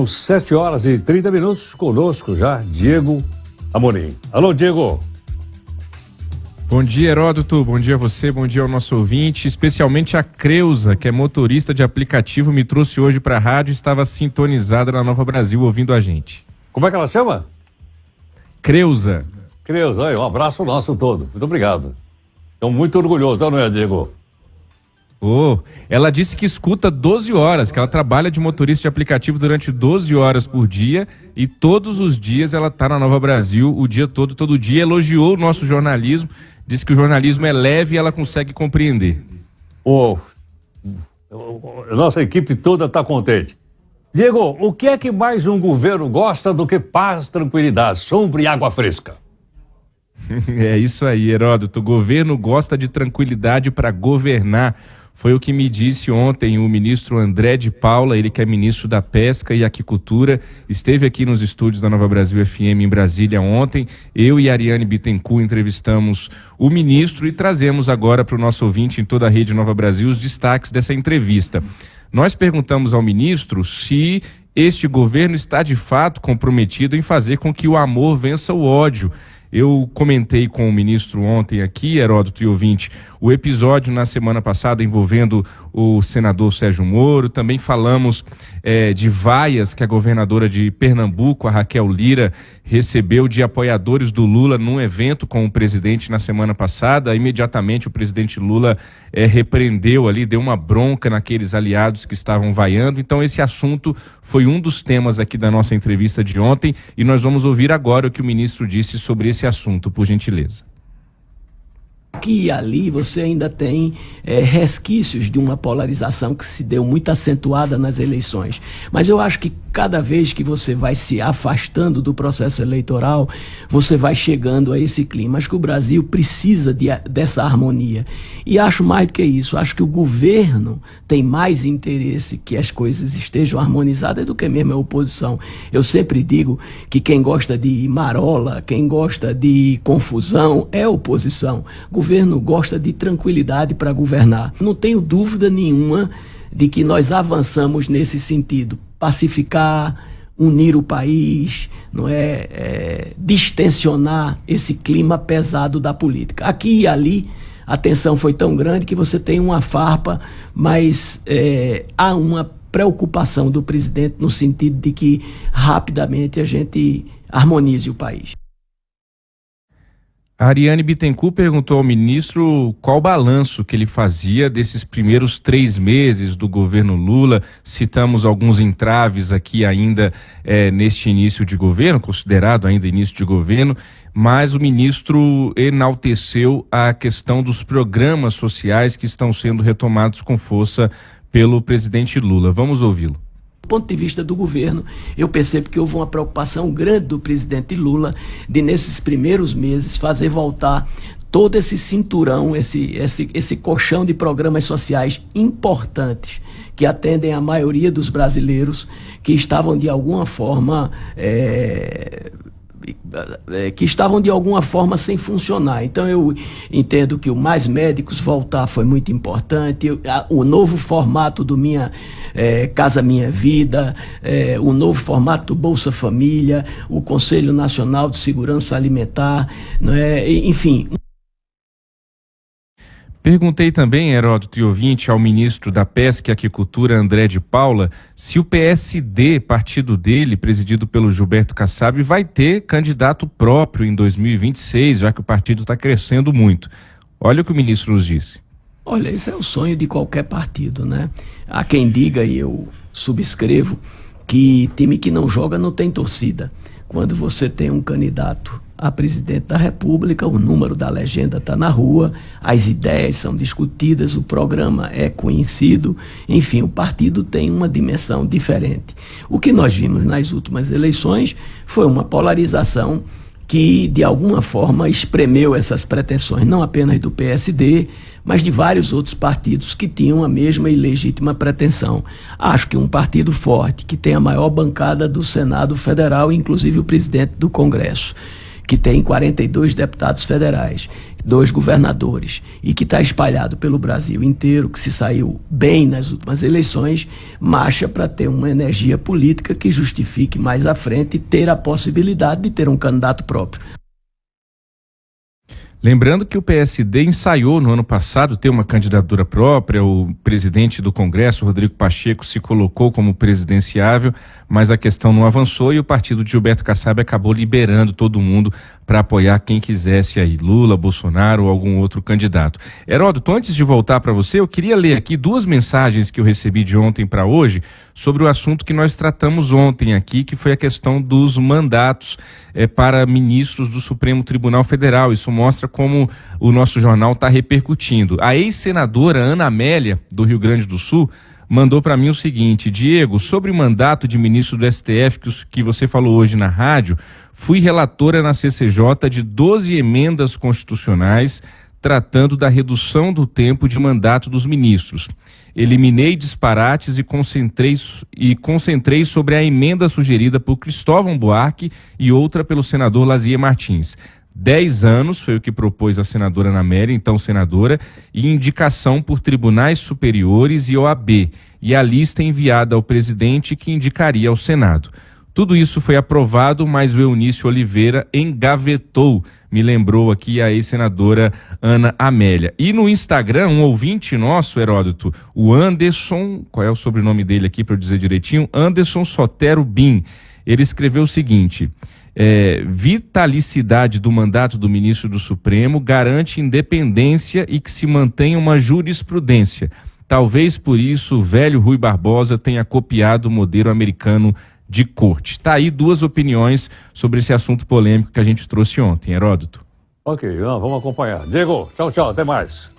São 7h30, conosco já, Diego Amorim. Alô, Diego. Bom dia, Heródoto, bom dia a você, bom dia ao nosso ouvinte, especialmente a Creuza, que é motorista de aplicativo, me trouxe hoje para a rádio e estava sintonizada na Nova Brasil ouvindo a gente. Como é que ela chama? Creuza. Creuza, aí, um abraço nosso todo, muito obrigado. Estou muito orgulhoso, não é, Diego? Ela disse que escuta 12 horas, que ela trabalha de motorista de aplicativo durante 12 horas por dia e todos os dias ela está na Nova Brasil, o dia todo dia, elogiou o nosso jornalismo, disse que o jornalismo é leve e ela consegue compreender. Nossa equipe toda está contente. Diego, o que é que mais um governo gosta do que paz, tranquilidade, sombra e água fresca? É isso aí, Heródoto, o governo gosta de tranquilidade para governar. Foi o que me disse ontem o ministro André de Paula, ele que é ministro da Pesca e Aquicultura, esteve aqui nos estúdios da Nova Brasil FM em Brasília ontem. Eu e Ariane Bittencourt entrevistamos o ministro e trazemos agora para o nosso ouvinte em toda a rede Nova Brasil os destaques dessa entrevista. Nós perguntamos ao ministro se este governo está de fato comprometido em fazer com que o amor vença o ódio. Eu comentei com o ministro ontem aqui, Heródoto e ouvinte, o episódio na semana passada envolvendo o senador Sérgio Moro. Também falamos de vaias que a governadora de Pernambuco, a Raquel Lira, recebeu de apoiadores do Lula num evento com o presidente na semana passada. Imediatamente o presidente Lula repreendeu ali, deu uma bronca naqueles aliados que estavam vaiando. Então esse assunto foi um dos temas aqui da nossa entrevista de ontem e nós vamos ouvir agora o que o ministro disse sobre esse assunto, por gentileza. Aqui e ali você ainda tem resquícios de uma polarização que se deu muito acentuada nas eleições. Mas eu acho que cada vez que você vai se afastando do processo eleitoral, você vai chegando a esse clima. Acho que o Brasil precisa dessa harmonia. E acho mais do que isso, acho que o governo tem mais interesse que as coisas estejam harmonizadas do que mesmo a oposição. Eu sempre digo que quem gosta de marola, quem gosta de confusão é a oposição. O governo gosta de tranquilidade para governar. Não tenho dúvida nenhuma de que nós avançamos nesse sentido. Pacificar, unir o país, não distensionar esse clima pesado da política. Aqui e ali a tensão foi tão grande que você tem uma farpa, mas há uma preocupação do presidente no sentido de que rapidamente a gente harmonize o país. A Ariane Bittencourt perguntou ao ministro qual balanço que ele fazia desses primeiros 3 meses do governo Lula. Citamos alguns entraves aqui ainda neste início de governo, considerado ainda início de governo, mas o ministro enalteceu a questão dos programas sociais que estão sendo retomados com força pelo presidente Lula. Vamos ouvi-lo. Do ponto de vista do governo, eu percebo que houve uma preocupação grande do presidente Lula de, nesses primeiros meses, fazer voltar todo esse cinturão, esse colchão de programas sociais importantes que atendem a maioria dos brasileiros que estavam de alguma forma sem funcionar. Então eu entendo que o Mais Médicos voltar foi muito importante, o novo formato do Casa Minha Vida, o novo formato do Bolsa Família, o Conselho Nacional de Segurança Alimentar, enfim. Perguntei também, Heródoto e ouvinte, ao ministro da Pesca e Aquicultura, André de Paula, se o PSD, partido dele, presidido pelo Gilberto Kassab, vai ter candidato próprio em 2026, já que o partido está crescendo muito. Olha o que o ministro nos disse. Olha, esse é o sonho de qualquer partido, né? Há quem diga, e eu subscrevo, que time que não joga não tem torcida. Quando você tem um candidato a presidente da República, o número da legenda está na rua, as ideias são discutidas, o programa é conhecido, enfim, o partido tem uma dimensão diferente. O que nós vimos nas últimas eleições foi uma polarização que, de alguma forma, espremeu essas pretensões, não apenas do PSD, mas de vários outros partidos que tinham a mesma e legítima pretensão. Acho que um partido forte, que tem a maior bancada do Senado Federal, inclusive o presidente do Congresso, que tem 42 deputados federais, 2 governadores e que está espalhado pelo Brasil inteiro, que se saiu bem nas últimas eleições, marcha para ter uma energia política que justifique mais à frente ter a possibilidade de ter um candidato próprio. Lembrando que o PSD ensaiou no ano passado ter uma candidatura própria, o presidente do Congresso, Rodrigo Pacheco, se colocou como presidenciável, mas a questão não avançou e o partido de Gilberto Kassab acabou liberando todo mundo para apoiar quem quisesse aí, Lula, Bolsonaro ou algum outro candidato. Heródoto, antes de voltar para você, eu queria ler aqui 2 mensagens que eu recebi de ontem para hoje sobre o assunto que nós tratamos ontem aqui, que foi a questão dos mandatos para ministros do Supremo Tribunal Federal. Isso mostra como o nosso jornal está repercutindo. A ex-senadora Ana Amélia, do Rio Grande do Sul, mandou para mim o seguinte: Diego, sobre o mandato de ministro do STF que você falou hoje na rádio, fui relatora na CCJ de 12 emendas constitucionais tratando da redução do tempo de mandato dos ministros. Eliminei disparates e concentrei sobre a emenda sugerida por Cristóvão Buarque e outra pelo senador Lazier Martins. 10 anos foi o que propôs a senadora Ana Amélia, então senadora, e indicação por tribunais superiores e OAB, e a lista enviada ao presidente que indicaria ao Senado. Tudo isso foi aprovado, mas o Eunício Oliveira engavetou, me lembrou aqui a ex-senadora Ana Amélia. E no Instagram, um ouvinte nosso, Heródoto, o Anderson, qual é o sobrenome dele aqui para eu dizer direitinho? Anderson Sotero Bin. Ele escreveu o seguinte: vitalicidade do mandato do ministro do Supremo garante independência e que se mantenha uma jurisprudência. Talvez por isso o velho Rui Barbosa tenha copiado o modelo americano de corte. Tá aí 2 opiniões sobre esse assunto polêmico que a gente trouxe ontem, Heródoto. Ok, vamos acompanhar. Diego, tchau, até mais.